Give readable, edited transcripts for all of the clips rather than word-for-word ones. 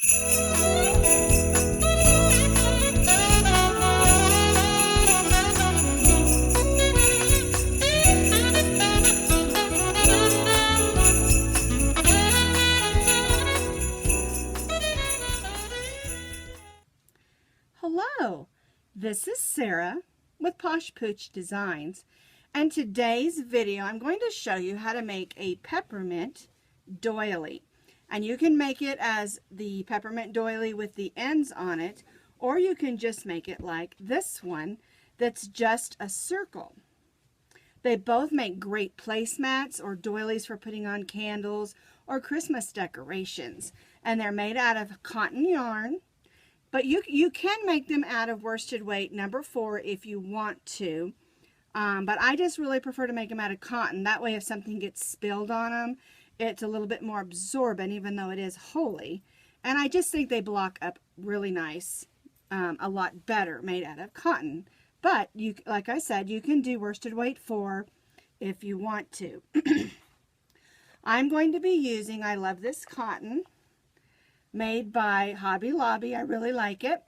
Hello, this is Sarah with Posh Pooch Designs, and today's video I'm going to show you how to make a peppermint doily. And you can make it as the peppermint doily with the ends on it, or you can just make it like this one that's just a circle. They both make great placemats or doilies for putting on candles or Christmas decorations, and they're made out of cotton yarn. But you can make them out of worsted weight number 4 if you want to. But I just really prefer to make them out of cotton. That way if something gets spilled on them, it's a little bit more absorbent, even though it is holey. And I just think they block up really nice, a lot better made out of cotton. But, like I said, you can do worsted weight 4 if you want to. I'm going to be using, I love this cotton, made by Hobby Lobby. I really like it.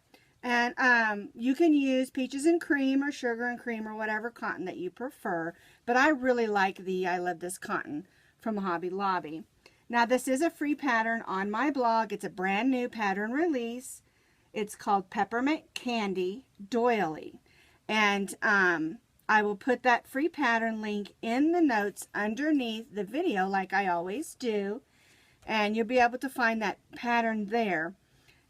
And you can use peaches and cream or sugar and cream or whatever cotton that you prefer. But I really like the I Love This Cotton from Hobby Lobby. Now this is a free pattern on my blog. It's a brand new pattern release. It's called Peppermint Candy Doily. And I will put that free pattern link in the notes underneath the video like I always do. And you'll be able to find that pattern there.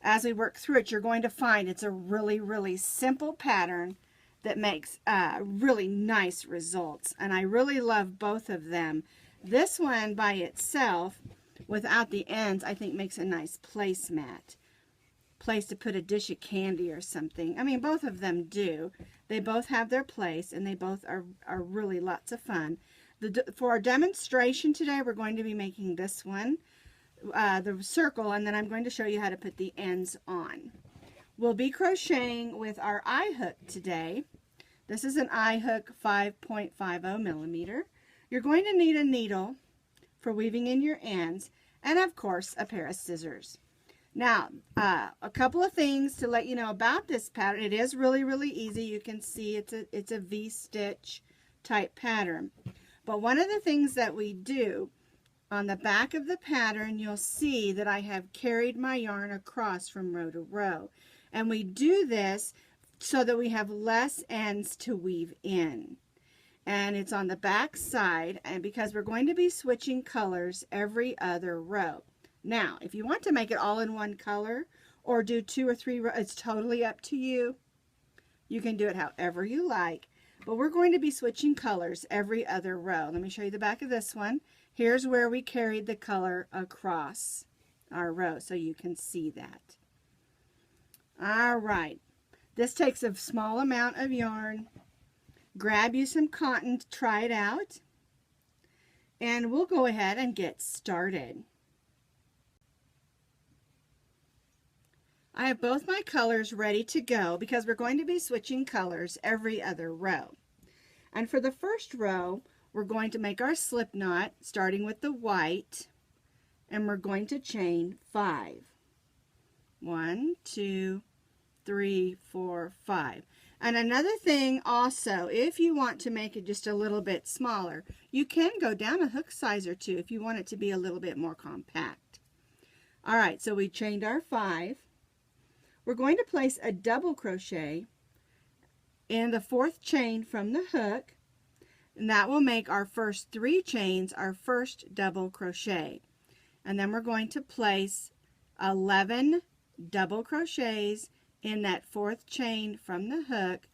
As we work through it, you're going to find it's a really, really simple pattern that makes really nice results. And I really love both of them. This one by itself, without the ends, I think makes a nice placemat. Place to put a dish of candy or something. I mean, both of them do. They both have their place, and they both are really lots of fun. For our demonstration today, we're going to be making this one. The circle, and then I'm going to show you how to put the ends on. We'll be crocheting with our eye hook today. This is an eye hook 5.50 millimeter. You're going to need a needle for weaving in your ends, and of course a pair of scissors. Now a couple of things to let you know about this pattern. It is really, really easy. You can see it's a V-stitch type pattern, but one of the things that we do on the back of the pattern, you'll see that I have carried my yarn across from row to row. And we do this so that we have less ends to weave in. And it's on the back side, and because we're going to be switching colors every other row. Now, if you want to make it all in one color or do 2 or 3 rows, it's totally up to you. You can do it however you like. But we're going to be switching colors every other row. Let me show you the back of this one. Here's where we carried the color across our row, so you can see that. All right, this takes a small amount of yarn. Grab you some cotton to try it out, and we'll go ahead and get started. I have both my colors ready to go because we're going to be switching colors every other row. And for the first row, we're going to make our slip knot starting with the white, and we're going to chain 5. 1, 2, 3, 4, 5. And another thing also, if you want to make it just a little bit smaller, you can go down a hook size or 2 if you want it to be a little bit more compact. All right, so we chained our 5. We're going to place a double crochet in the 4th chain from the hook. And that will make our first 3 chains our first double crochet. And then we're going to place 11 double crochets in that 4th chain from the hook.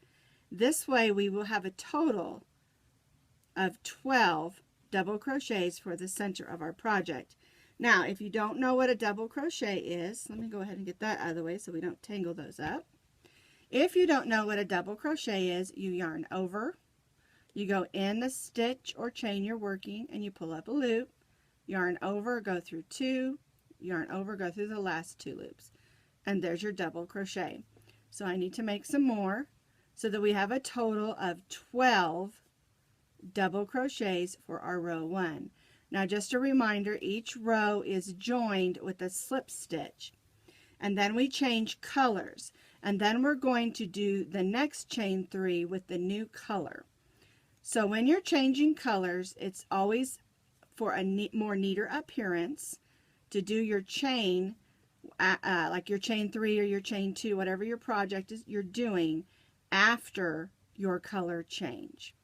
This way we will have a total of 12 double crochets for the center of our project. Now, if you don't know what a double crochet is, let me go ahead and get that out of the way so we don't tangle those up. If you don't know what a double crochet is, you yarn over. You go in the stitch or chain you're working, and you pull up a loop, yarn over, go through 2, yarn over, go through the last 2 loops. And there's your double crochet. So I need to make some more so that we have a total of 12 double crochets for our row 1. Now just a reminder, each row is joined with a slip stitch. and then we change colors, and then we're going to do the next chain 3 with the new color. So when you're changing colors, it's always for a more neater appearance to do your chain, like your chain 3 or your chain 2, whatever your project is you're doing, after your color change.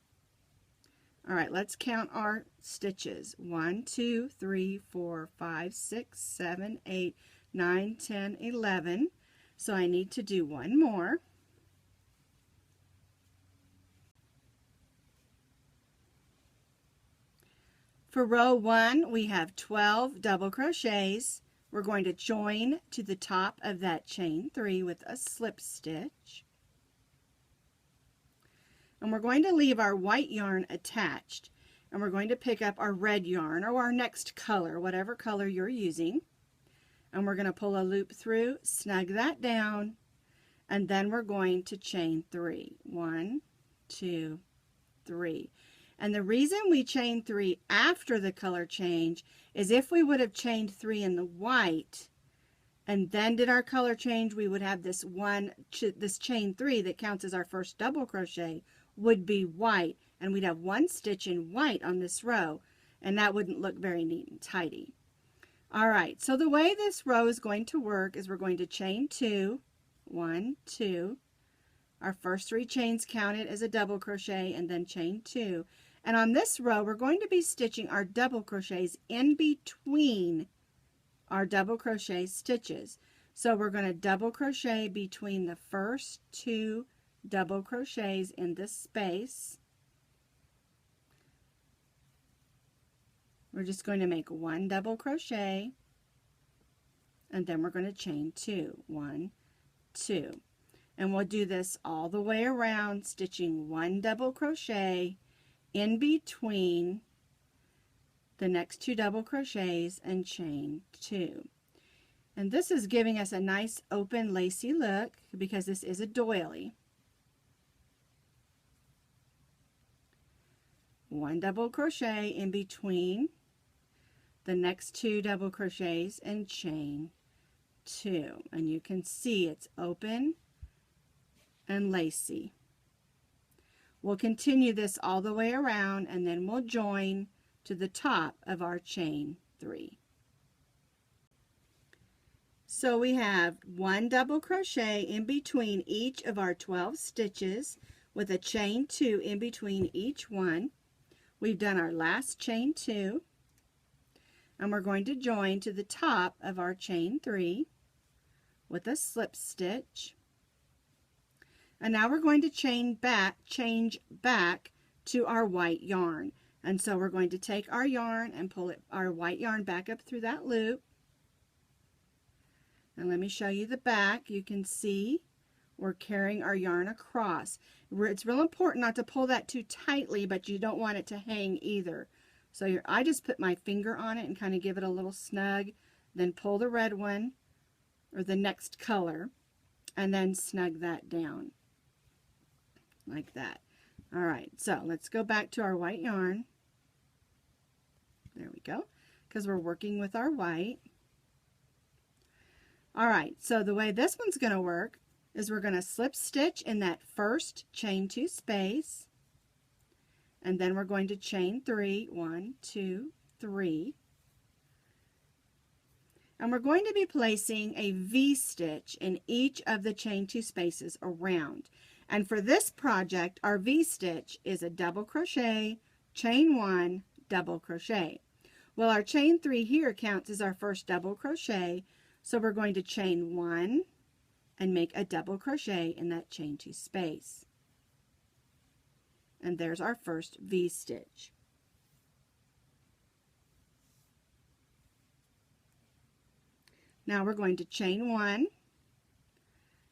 All right, let's count our stitches. 1, 2, 3, 4, 5, 6, 7, 8, 9, 10, 11. So I need to do one more. For row 1, we have 12 double crochets. We're going to join to the top of that chain 3 with a slip stitch. And we're going to leave our white yarn attached. And we're going to pick up our red yarn or our next color, whatever color you're using. And we're going to pull a loop through, snug that down, and then we're going to chain 3. 1, 2, 3. And the reason we chain 3 after the color change is if we would have chained 3 in the white and then did our color change, we would have this chain 3 that counts as our first double crochet would be white, and we'd have one stitch in white on this row, and that wouldn't look very neat and tidy. All right, so the way this row is going to work is we're going to chain 2, 1, 2. Our first 3 chains counted as a double crochet, and then chain 2. And on this row, we're going to be stitching our double crochets in between our double crochet stitches. So we're going to double crochet between the first 2 double crochets in this space. We're just going to make 1 double crochet, and then we're going to chain 2. 1, 2. And we'll do this all the way around, stitching 1 double crochet in between the next 2 double crochets and chain 2. And this is giving us a nice open lacy look because this is a doily. 1 double crochet in between the next 2 double crochets and chain 2. And you can see it's open and lacy. We'll continue this all the way around, and then we'll join to the top of our chain 3. So we have 1 double crochet in between each of our 12 stitches with a chain 2 in between each one. We've done our last chain 2, and we're going to join to the top of our chain 3 with a slip stitch. And now we're going to change back to our white yarn. And so we're going to take our yarn and pull our white yarn back up through that loop. And let me show you the back. You can see we're carrying our yarn across. It's real important not to pull that too tightly, but you don't want it to hang either. So I just put my finger on it and kind of give it a little snug, then pull the red one or the next color, and then snug that down like that. All right, so let's go back to our white yarn. There we go, because we're working with our white. All right, so the way this one's going to work is we're going to slip stitch in that first chain 2 space, and then we're going to chain 3. 1, 2, 3. And we're going to be placing a V-stitch in each of the chain 2 spaces around. And for this project, our V-stitch is a double crochet, chain 1, double crochet. Well, our chain 3 here counts as our first double crochet, so we're going to chain 1 and make a double crochet in that chain 2 space. And there's our first V-stitch. Now we're going to chain 1,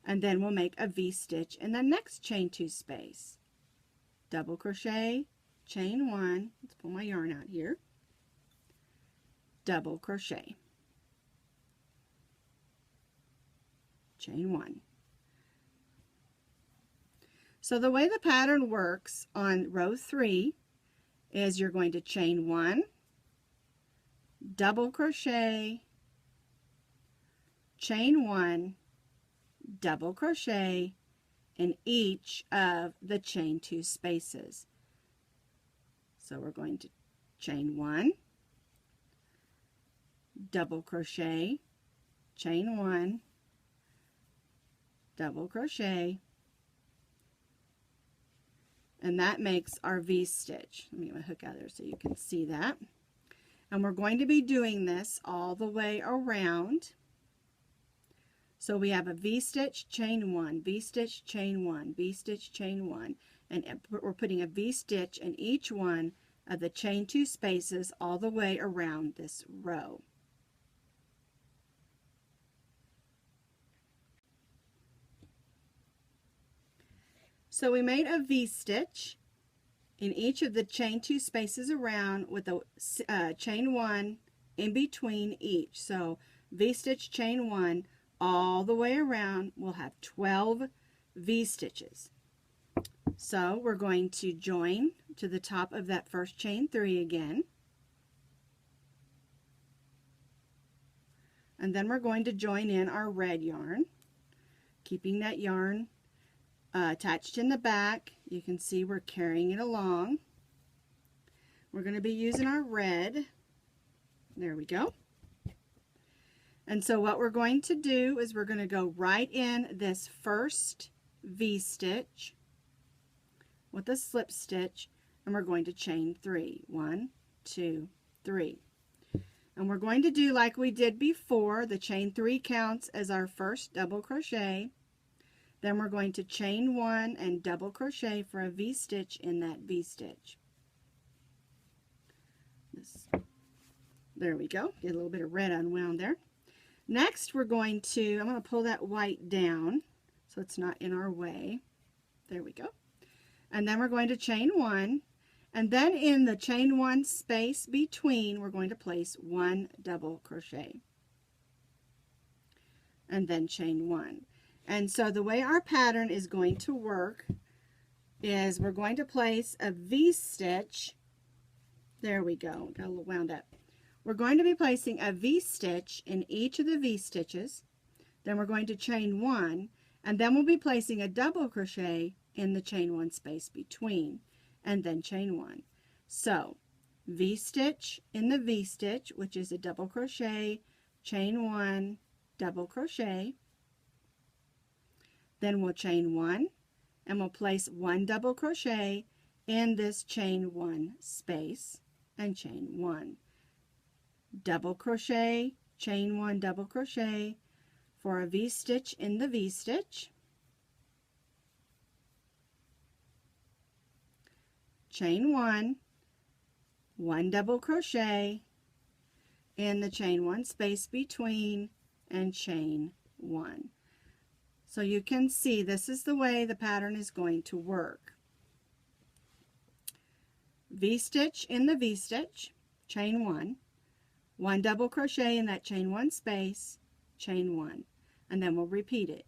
and then we'll make a V-stitch in the next chain 2 space. Double crochet, chain 1, let's pull my yarn out here, double crochet, chain 1. So the way the pattern works on row 3 is you're going to chain 1, double crochet, chain 1, double crochet in each of the chain 2 spaces. So we're going to chain 1, double crochet, chain 1, double crochet, and that makes our V-stitch. Let me get my hook out there so you can see that. And we're going to be doing this all the way around. So we have a V-stitch, chain 1, V-stitch, chain 1, V-stitch, chain 1, and we're putting a V-stitch in each one of the chain 2 spaces all the way around this row. So we made a V-stitch in each of the chain 2 spaces around with a chain 1 in between each. So V-stitch, chain 1 all the way around. We'll have 12 V-stitches. So we're going to join to the top of that first chain 3 again. And then we're going to join in our red yarn, keeping that yarn attached in the back. You can see we're carrying it along. We're going to be using our red. There we go. And so what we're going to do is we're going to go right in this first V-stitch with a slip stitch, and we're going to chain 3. 1, 2, 3. And we're going to do like we did before. The chain 3 counts as our first double crochet. Then we're going to chain 1 and double crochet for a V-stitch in that V-stitch. There we go. Get a little bit of red unwound there. Next I'm going to pull that white down so it's not in our way. There we go. And then we're going to chain 1. And then in the chain 1 space between, we're going to place 1 double crochet. And then chain 1. And so the way our pattern is going to work is we're going to place a V-stitch. There we go. Got a little wound up. We're going to be placing a V-stitch in each of the V-stitches. Then we're going to chain 1. And then we'll be placing a double crochet in the chain 1 space between. And then chain 1. So V-stitch in the V-stitch, which is a double crochet, chain 1, double crochet. Then we'll chain 1 and we'll place 1 double crochet in this chain 1 space and chain 1. Double crochet, chain 1, double crochet for a V-stitch in the V-stitch. Chain 1, 1 double crochet in the chain 1 space between and chain 1. So you can see this is the way the pattern is going to work. V-stitch in the V-stitch, chain 1, 1 double crochet in that chain 1 space, chain 1, and then we'll repeat it.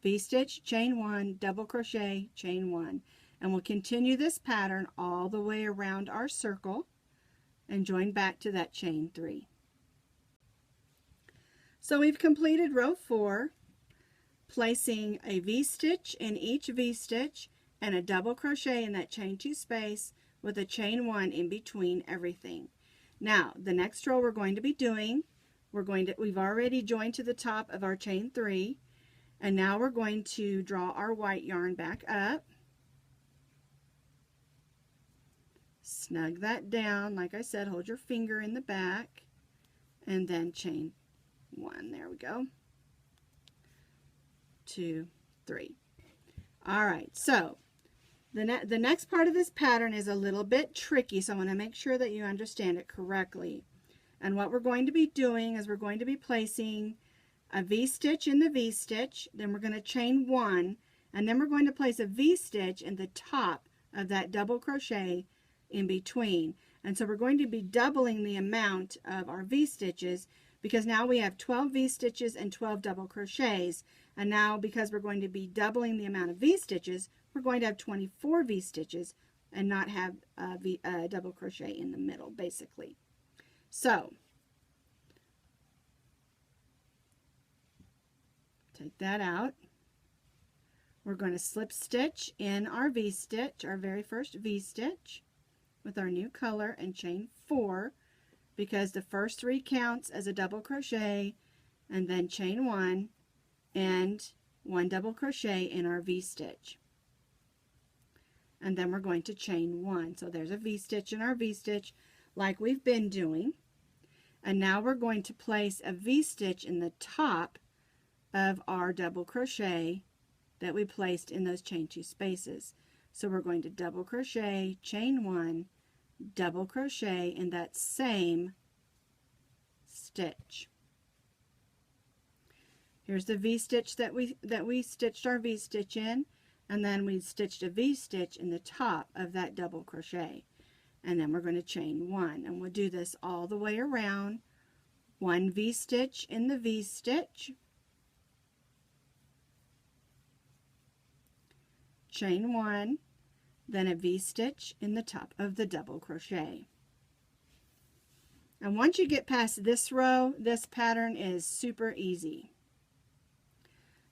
V-stitch, chain 1, double crochet, chain 1, and we'll continue this pattern all the way around our circle and join back to that chain 3. So we've completed row 4, placing a V-stitch in each V-stitch and a double crochet in that chain 2 space with a chain 1 in between everything. Now the next row we're going to be doing, we've already joined to the top of our chain 3, and now we're going to draw our white yarn back up, snug that down. Like I said, hold your finger in the back and then chain 1. There we go. 2, 3. All right, so the next part of this pattern is a little bit tricky, so I want to make sure that you understand it correctly. And what we're going to be doing is we're going to be placing a V-stitch in the V-stitch, then we're going to chain 1, and then we're going to place a V-stitch in the top of that double crochet in between. And so we're going to be doubling the amount of our V-stitches, because now we have 12 V-stitches and 12 double crochets. And now because we're going to be doubling the amount of V-stitches, we're going to have 24 V-stitches and not have a double crochet in the middle, basically. So take that out. We're going to slip stitch in our V-stitch, our very first V-stitch with our new color, and chain 4 because the first 3 counts as a double crochet, and then chain 1 and 1 double crochet in our V-stitch. And then we're going to chain 1. So there's a V-stitch in our V-stitch like we've been doing. And now we're going to place a V-stitch in the top of our double crochet that we placed in those chain 2 spaces. So we're going to double crochet, chain 1, double crochet in that same stitch. Here's the V-stitch that we stitched our V-stitch in, and then we stitched a V-stitch in the top of that double crochet. And then we're going to chain 1, and we'll do this all the way around. 1 V-stitch in the V-stitch, chain 1, then a V-stitch in the top of the double crochet. And once you get past this row, this pattern is super easy.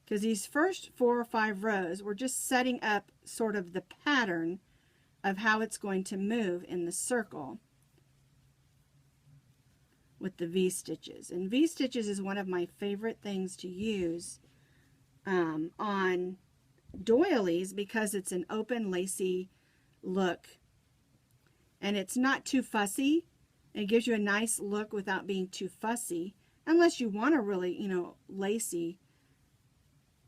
Because these first 4 or 5 rows, we're just setting up sort of the pattern of how it's going to move in the circle with the V-stitches. And V-stitches is one of my favorite things to use on doilies because it's an open lacy look. And it's not too fussy. It gives you a nice look without being too fussy. Unless you want a really, lacy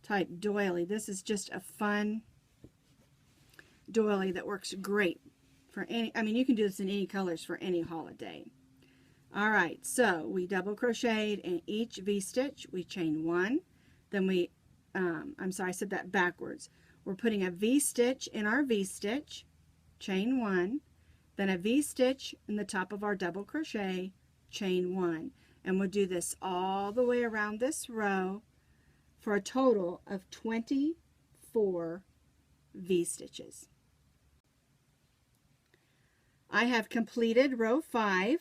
type doily. This is just a fun doily that works great for any, you can do this in any colors for any holiday. Alright, so we double crocheted in each V-stitch. We chain 1, then we, I'm sorry, I said that backwards. We're putting a V-stitch in our V-stitch, chain 1, then a V-stitch in the top of our double crochet, chain 1. And we'll do this all the way around this row for a total of 24 V-stitches. I have completed row 5.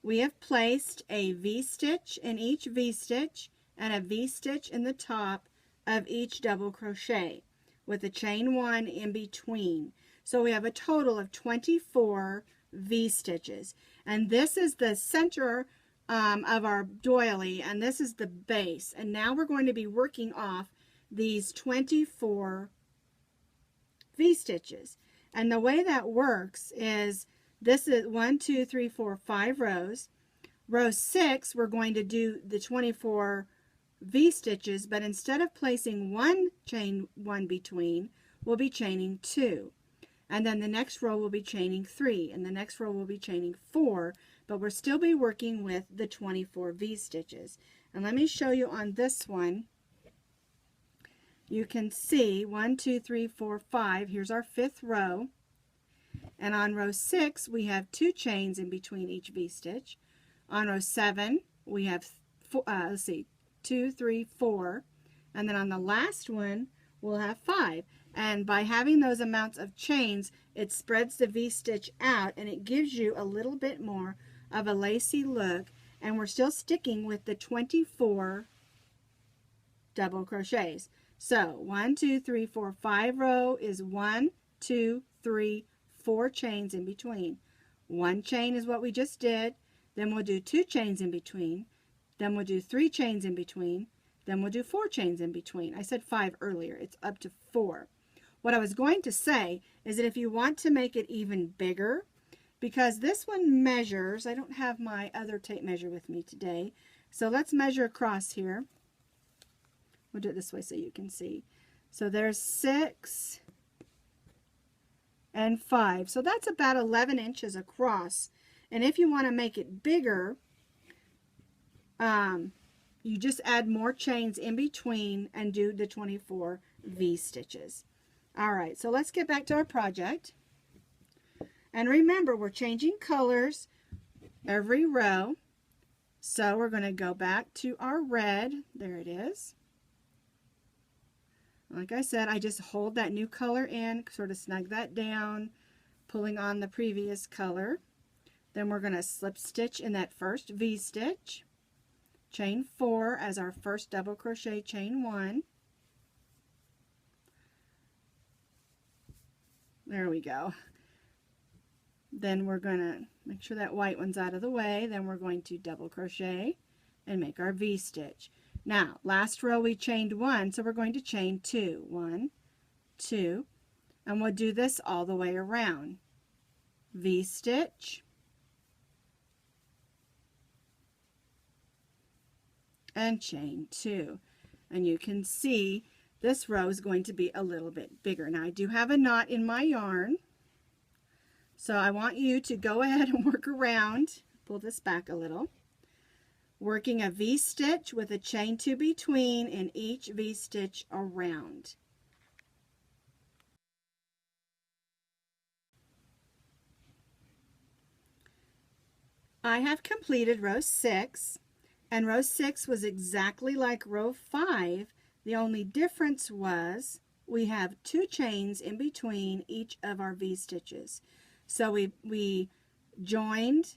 We have placed a V-stitch in each V-stitch and a V-stitch in the top of each double crochet with a chain 1 in between. So we have a total of 24 V-stitches. And this is the center of our doily, and this is the base. And now we're going to be working off these 24 V-stitches. And the way that works is this is 1, 2, 3, 4, 5 rows. Row 6, we're going to do the 24 V-stitches, but instead of placing 1 chain 1 between, we'll be chaining 2. And then the next row will be chaining 3, and the next row will be chaining 4, but we'll still be working with the 24 V-stitches. And let me show you on this one. You can see 1, 2, 3, 4, 5. Here's our 5th row. And on row 6, we have 2 chains in between each V-stitch. On row 7, we have 2, 3, 4. And then on the last one, we'll have 5. And by having those amounts of chains, it spreads the V-stitch out, and it gives you a little bit more of a lacy look. And we're still sticking with the 24 double crochets. So 1, 2, 3, 4, 5 row is 1, 2, 3, 4 chains in between. 1 chain is what we just did. Then we'll do 2 chains in between. Then we'll do 3 chains in between. Then we'll do 4 chains in between. I said 5 earlier. It's up to 4. What I was going to say is that if you want to make it even bigger, because this one measures, I don't have my other tape measure with me today, so let's measure across here. We'll do it this way so you can see. So there's 6 and 5. So that's about 11 inches across. And if you want to make it bigger, you just add more chains in between and do the 24 V-stitches. Alright, so let's get back to our project. And remember, we're changing colors every row. So we're going to go back to our red. There it is. Like I said, I just hold that new color in, sort of snug that down, pulling on the previous color. Then we're going to slip stitch in that first V-stitch, chain 4 as our first double crochet, chain 1. There we go. Then we're going to make sure that white one's out of the way. Then we're going to double crochet and make our V-stitch. Now, last row we chained 1, so we're going to chain 2. 1, 2, and we'll do this all the way around. V-stitch, and chain 2. And you can see this row is going to be a little bit bigger. Now, I do have a knot in my yarn, so I want you to go ahead and work around. Pull this back a little. Working a V-stitch with a chain 2 between in each V-stitch around. I have completed row 6, and row 6 was exactly like row 5. The only difference was we have 2 chains in between each of our V-stitches. So we joined,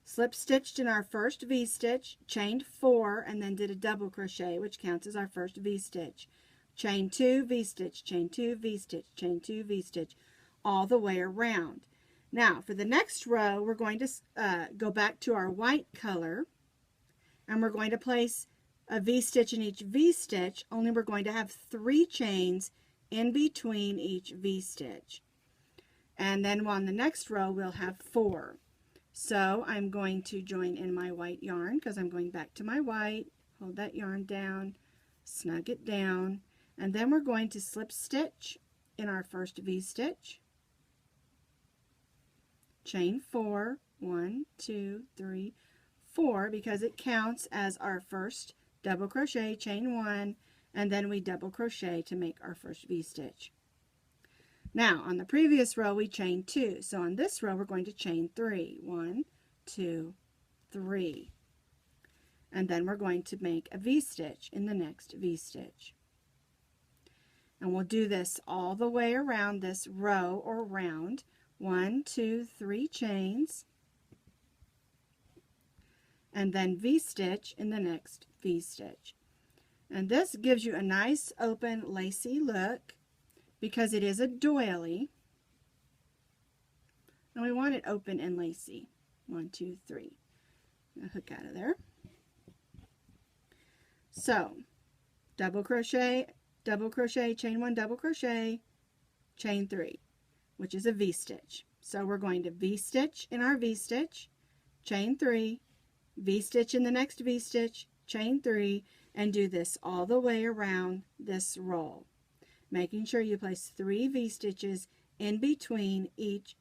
slip stitched in our first V-stitch, chained 4, and then did a double crochet, which counts as our first V-stitch. Chain 2, V-stitch, chain 2, V-stitch, chain 2, V-stitch, all the way around. Now, for the next row, we're going to go back to our white color, and we're going to place a V-stitch in each V-stitch, only we're going to have 3 chains in between each V-stitch. And then on the next row, we'll have 4. So I'm going to join in my white yarn because I'm going back to my white, hold that yarn down, snug it down, and then we're going to slip stitch in our first V-stitch, chain 4, 1, 2, 3, 4, because it counts as our first double crochet, chain 1, and then we double crochet to make our first V-stitch. Now, on the previous row, we chained 2. So on this row, we're going to chain 3. 1, 2, 3. And then we're going to make a V-stitch in the next V-stitch. And we'll do this all the way around this row or round. 1, 2, 3 chains. And then V-stitch in the next V-stitch. And this gives you a nice, open, lacy look, because it is a doily, and we want it open and lacy. 1, 2, 3. I'll hook out of there. So, double crochet, chain 1, double crochet, chain 3, which is a V-stitch. So we're going to V-stitch in our V-stitch, chain 3, V-stitch in the next V-stitch, chain 3, and do this all the way around this roll, making sure you place 3 V-stitches in between each,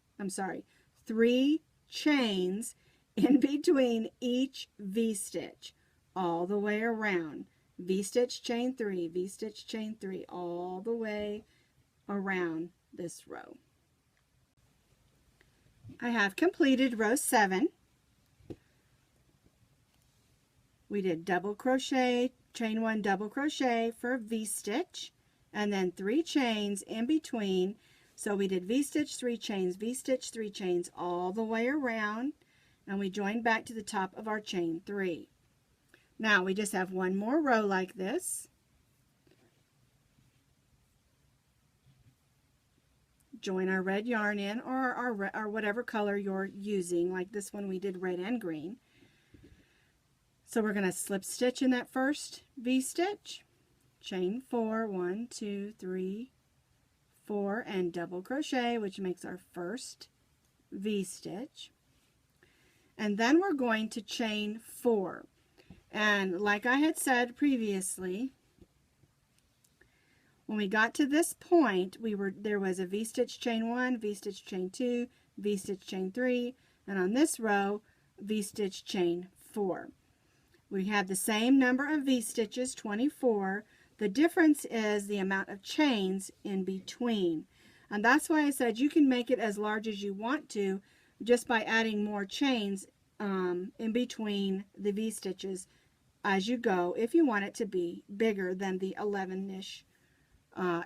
3 chains in between each V-stitch, all the way around. V-stitch, chain 3, V-stitch, chain 3, all the way around this row. I have completed row 7. We did double crochet, chain 1, double crochet for a V-stitch, and then 3 chains in between. So we did V-stitch, 3 chains, V-stitch, 3 chains all the way around, and we joined back to the top of our chain 3. Now we just have one more row like this. Join our red yarn in, or whatever color you're using. Like this one we did red and green. So we're going to slip stitch in that first V-stitch, chain 4, 1, 2, 3, 4, and double crochet, which makes our first V-stitch. And then we're going to chain 4. And like I had said previously, when we got to this point, there was a V-stitch, chain 1, V-stitch, chain 2, V-stitch, chain 3, and on this row, V-stitch, chain 4. We have the same number of V-stitches, 24. The difference is the amount of chains in between. And that's why I said you can make it as large as you want to just by adding more chains in between the V-stitches as you go, if you want it to be bigger than the 11-ish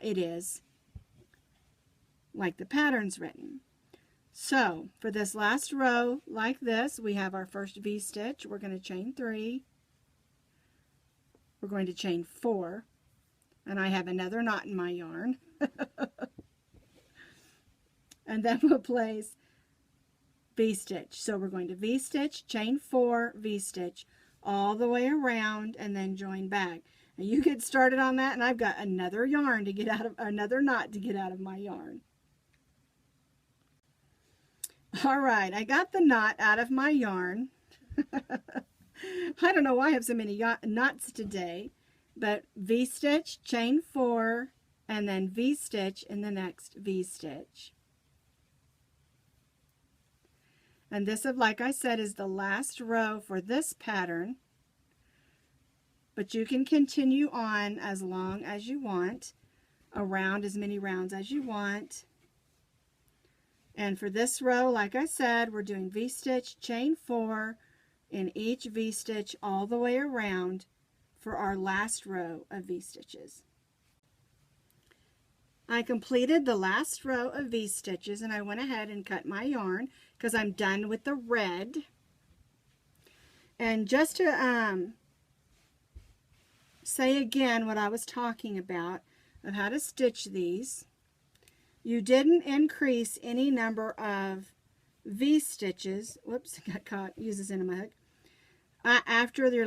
it is, like the pattern's written. So for this last row, like this, we have our first V-stitch. We're going to chain 3, we're going to chain 4, and I have another knot in my yarn. And then we'll place V-stitch. So we're going to V-stitch, chain 4, V-stitch all the way around, and then join back. And you get started on that, and I've got another yarn to get out of, another knot to get out of my yarn. All right, I got the knot out of my yarn. I don't know why I have so many knots today, but V-stitch, chain 4, and then V-stitch in the next V-stitch. And this, like I said, is the last row for this pattern, but you can continue on as long as you want, around as many rounds as you want. And for this row, like I said, we're doing V-stitch, chain 4 in each V-stitch all the way around for our last row of V-stitches. I completed the last row of V-stitches, and I went ahead and cut my yarn because I'm done with the red. And just to say again what I was talking about of how to stitch these, you didn't increase any number of V-stitches. Whoops, got caught, use this in my hook. After your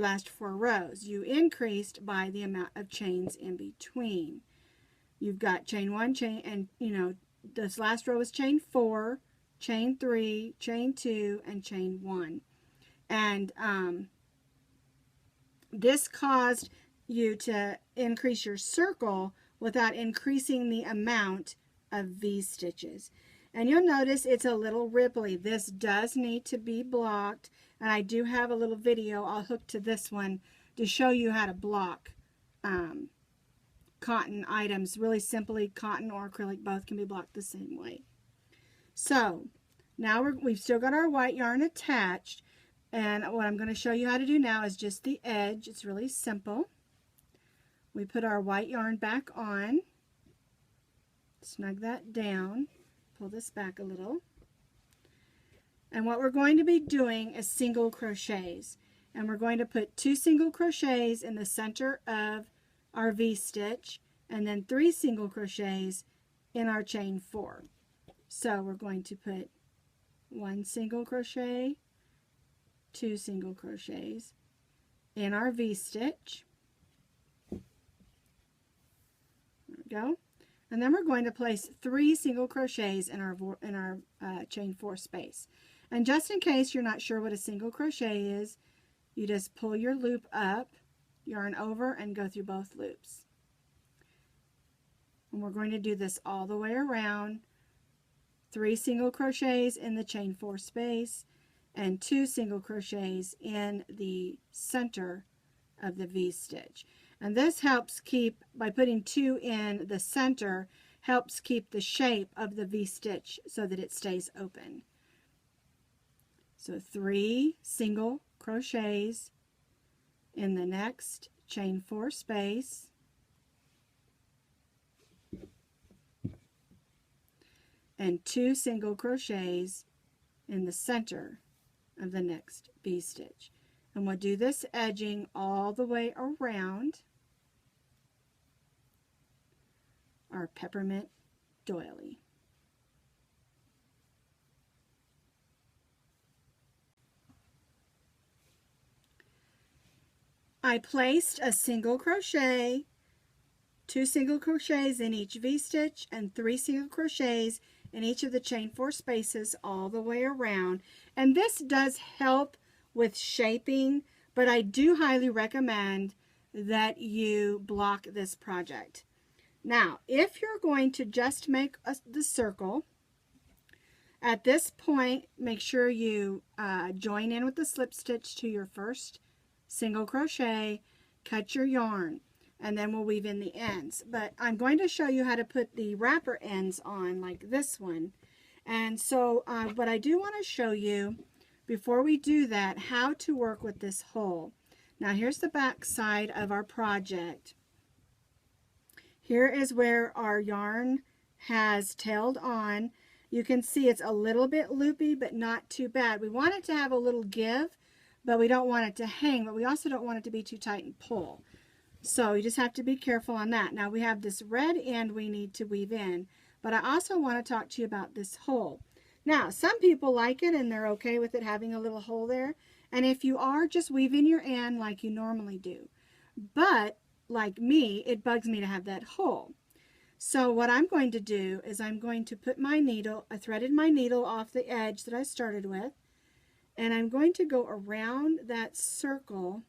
last 4 rows, you increased by the amount of chains in between. You've got chain 1, chain, and this last row is chain 4, chain 3, chain 2, and chain 1. And this caused you to increase your circle without increasing the amount of V-stitches. And you'll notice it's a little ripply. This does need to be blocked, and I do have a little video I'll hook to this one to show you how to block cotton items really simply. Cotton or acrylic, both can be blocked the same way. So now we've still got our white yarn attached, and what I'm going to show you how to do now is just the edge. It's really simple. We put our white yarn back on, snug that down, pull this back a little, and what we're going to be doing is single crochets, and we're going to put 2 single crochets in the center of our V-stitch, and then 3 single crochets in our chain 4. So we're going to put 1 single crochet, 2 single crochets in our V-stitch. There we go. And then we're going to place 3 single crochets in our chain 4 space. And just in case you're not sure what a single crochet is, you just pull your loop up, yarn over, and go through both loops. And we're going to do this all the way around. 3 single crochets in the chain 4 space and 2 single crochets in the center of the V-stitch. And this helps keep, by putting 2 in the center, helps keep the shape of the V-stitch so that it stays open. So 3 single crochets in the next chain 4 space, and 2 single crochets in the center of the next V-stitch. And we'll do this edging all the way around our peppermint doily. I placed a single crochet, 2 single crochets in each V-stitch, and 3 single crochets in each of the chain 4 spaces all the way around. And this does help with shaping, but I do highly recommend that you block this project. Now, if you're going to just make the circle, at this point, make sure you join in with the slip stitch to your first single crochet, cut your yarn, and then we'll weave in the ends. But I'm going to show you how to put the wrapper ends on, like this one. And so, but I do want to show you, before we do that, how to work with this hole. Now, here's the back side of our project. Here is where our yarn has tailed on. You can see it's a little bit loopy, but not too bad. We want it to have a little give, but we don't want it to hang, but we also don't want it to be too tight and pull. So you just have to be careful on that. Now we have this red end we need to weave in, but I also want to talk to you about this hole. Now, some people like it and they're okay with it having a little hole there. And if you are, just weave in your end like you normally do. But like me, it bugs me to have that hole. So what I'm going to do is I'm going to put my needle, I threaded my needle off the edge that I started with, and I'm going to go around that circle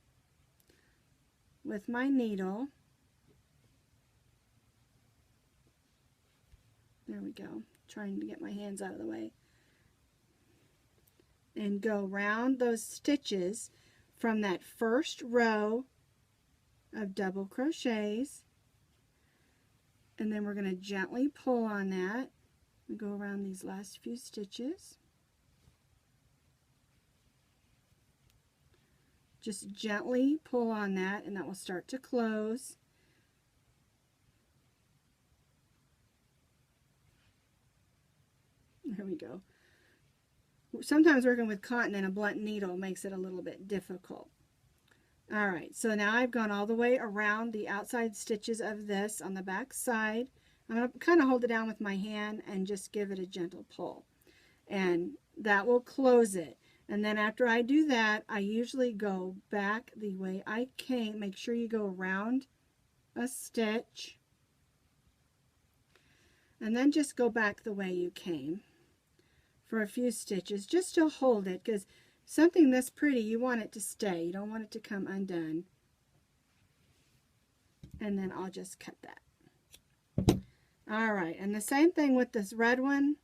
with my needle. There we go. Trying to get my hands out of the way. And go around those stitches from that first row of double crochets. And then we're going to gently pull on that and go around these last few stitches. Just gently pull on that and that will start to close. There we go. Sometimes working with cotton and a blunt needle makes it a little bit difficult. Alright, so now I've gone all the way around the outside stitches of this on the back side. I'm going to kind of hold it down with my hand and just give it a gentle pull. And that will close it. And then after I do that, I usually go back the way I came. Make sure you go around a stitch. And then just go back the way you came for a few stitches just to hold it, because something this pretty, you want it to stay. You don't want it to come undone. And then I'll just cut that. Alright, and the same thing with this red one.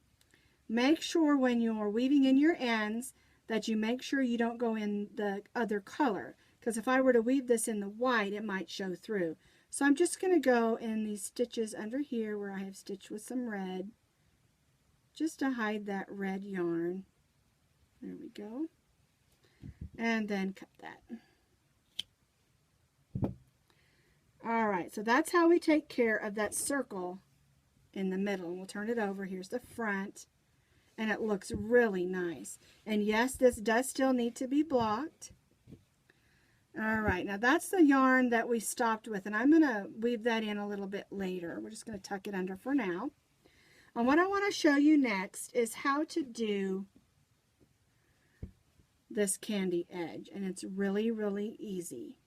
Make sure when you're weaving in your ends that you make sure you don't go in the other color, because if I were to weave this in the white, it might show through. So I'm just going to go in these stitches under here where I have stitched with some red, just to hide that red yarn. There we go. And then cut that. Alright, so that's how we take care of that circle in the middle. We'll turn it over. Here's the front. And it looks really nice. And yes, this does still need to be blocked. Alright, now that's the yarn that we stopped with. And I'm going to weave that in a little bit later. We're just going to tuck it under for now. And what I want to show you next is how to do this candy edge, and it's really, really easy.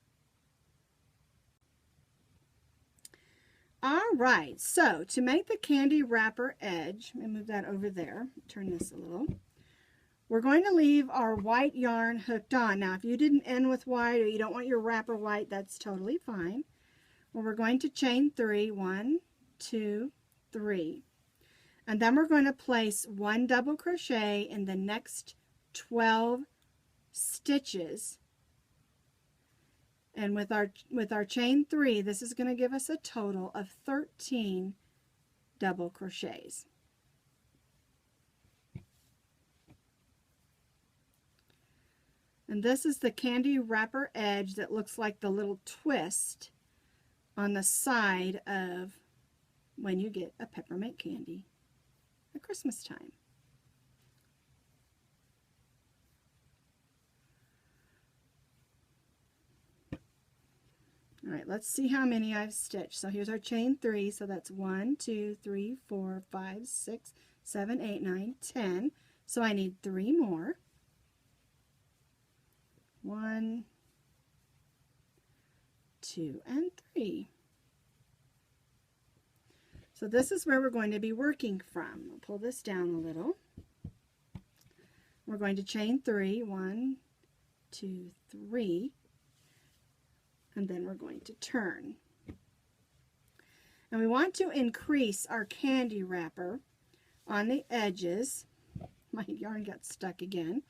Alright, so to make the candy wrapper edge, let me move that over there, turn this a little. We're going to leave our white yarn hooked on. Now if you didn't end with white or you don't want your wrapper white, that's totally fine. Well, we're going to chain 3, 1, 2, 3. And then we're going to place 1 double crochet in the next 12 stitches. And with our chain 3, this is going to give us a total of 13 double crochets. And this is the candy wrapper edge that looks like the little twist on the side of when you get a peppermint candy at Christmas time. All right, let's see how many I've stitched. So here's our chain 3. So that's 1, 2, 3, 4, 5, 6, 7, 8, 9, 10. So I need 3 more. 1, 2, and 3. So this is where we're going to be working from. I'll pull this down a little. We're going to chain 3. 1, 2, 3. And then we're going to turn. And we want to increase our candy wrapper on the edges. My yarn got stuck again.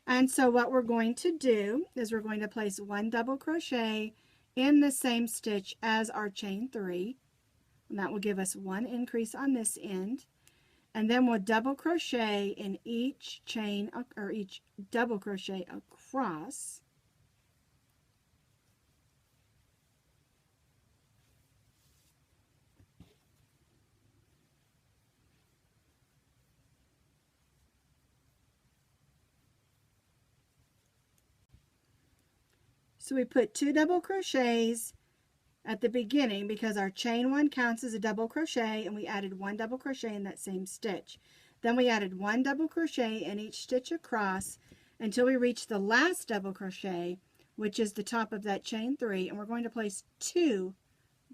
And so what we're going to do is we're going to place 1 double crochet in the same stitch as our chain 3. And that will give us 1 increase on this end. And then we'll double crochet in each chain or each double crochet across. So we put 2 double crochets at the beginning because our chain 1 counts as a double crochet, and we added 1 double crochet in that same stitch. Then we added 1 double crochet in each stitch across until we reach the last double crochet, which is the top of that chain 3, and we're going to place 2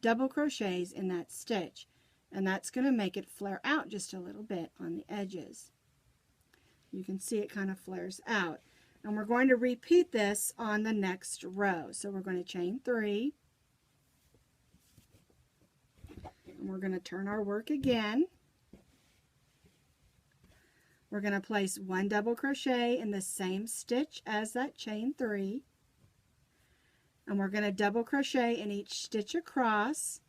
double crochets in that stitch, and that's going to make it flare out just a little bit on the edges. You can see it kind of flares out, and we're going to repeat this on the next row. So we're going to chain 3, and we're going to turn our work again. We're going to place 1 double crochet in the same stitch as that chain 3, and we're going to double crochet in each stitch across,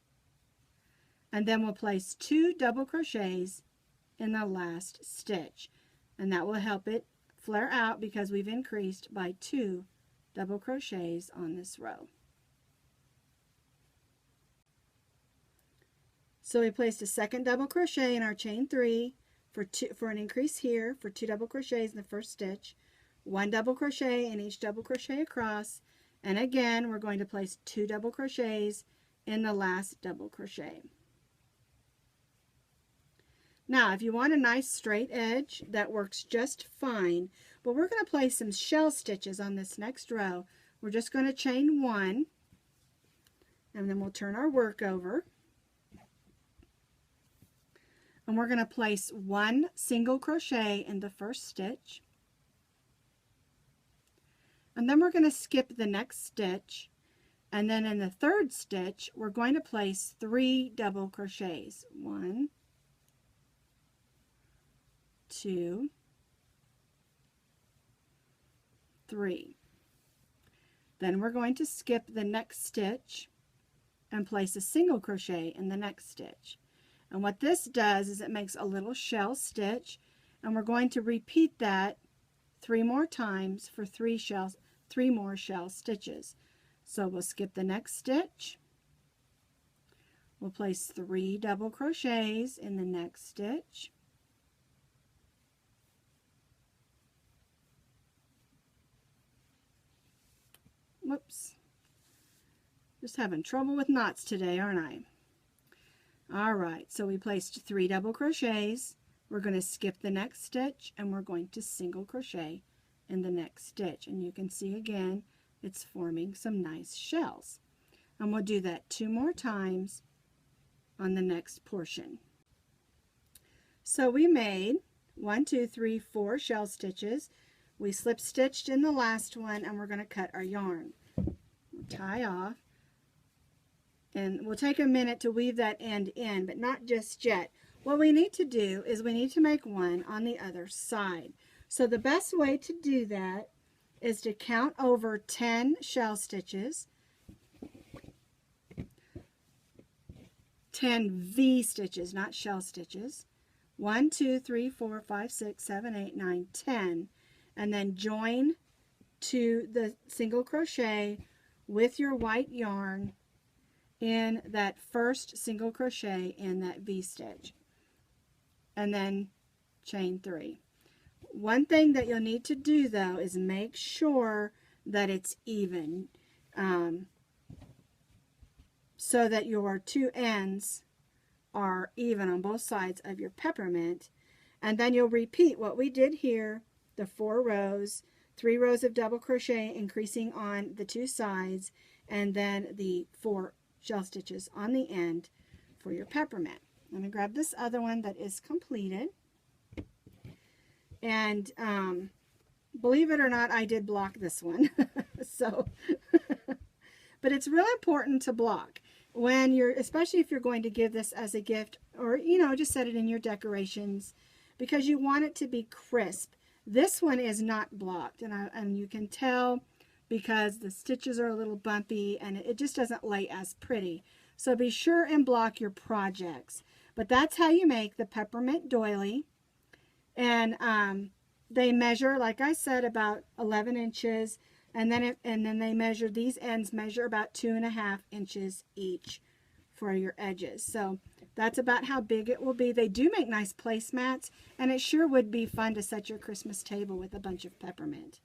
and then we'll place 2 double crochets in the last stitch, and that will help it flare out because we've increased by 2 double crochets on this row. So we placed a second double crochet in our chain 3 for an increase here for 2 double crochets in the first stitch, 1 double crochet in each double crochet across, and again we're going to place 2 double crochets in the last double crochet. Now if you want a nice straight edge, that works just fine, but we're going to place some shell stitches on this next row. We're just going to chain 1, and then we'll turn our work over. And we're going to place 1 single crochet in the first stitch, and then we're going to skip the next stitch, and then in the third stitch we're going to place 3 double crochets. 1, 2, 3. Then we're going to skip the next stitch and place a single crochet in the next stitch. And what this does is it makes a little shell stitch, and we're going to repeat that 3 more times for 3 more shell stitches. So we'll skip the next stitch. We'll place 3 double crochets in the next stitch. Whoops. Just having trouble with knots today, aren't I? Alright, so we placed 3 double crochets. We're going to skip the next stitch, and we're going to single crochet in the next stitch. And you can see again, it's forming some nice shells. And we'll do that 2 more times on the next portion. So we made 1, 2, 3, 4 shell stitches. We slip stitched in the last one, and we're going to cut our yarn. We'll tie off. And we'll take a minute to weave that end in, but not just yet. What we need to do is we need to make one on the other side. So the best way to do that is to count over 10 shell stitches, 10 V stitches, not shell stitches. 1, 2, 3, 4, 5, 6, 7, 8, 9, 10. And then join to the single crochet with your white yarn in that first single crochet in that V stitch, and then chain 3. One thing that you'll need to do though is make sure that it's even, so that your 2 ends are even on both sides of your peppermint, and then you'll repeat what we did here, the 4 rows, 3 rows of double crochet increasing on the 2 sides, and then the 4 shell stitches on the end for your peppermint. Let me grab this other one that is completed. And believe it or not, I did block this one. So, but it's really important to block when you're, especially if you're going to give this as a gift, or just set it in your decorations, because you want it to be crisp. This one is not blocked, and you can tell because the stitches are a little bumpy and it just doesn't lay as pretty. So be sure and block your projects. But that's how you make the peppermint doily. And they measure, like I said, about 11 inches. And then they measure, these ends measure about 2.5 inches each for your edges. So that's about how big it will be. They do make nice placemats, and it sure would be fun to set your Christmas table with a bunch of peppermint.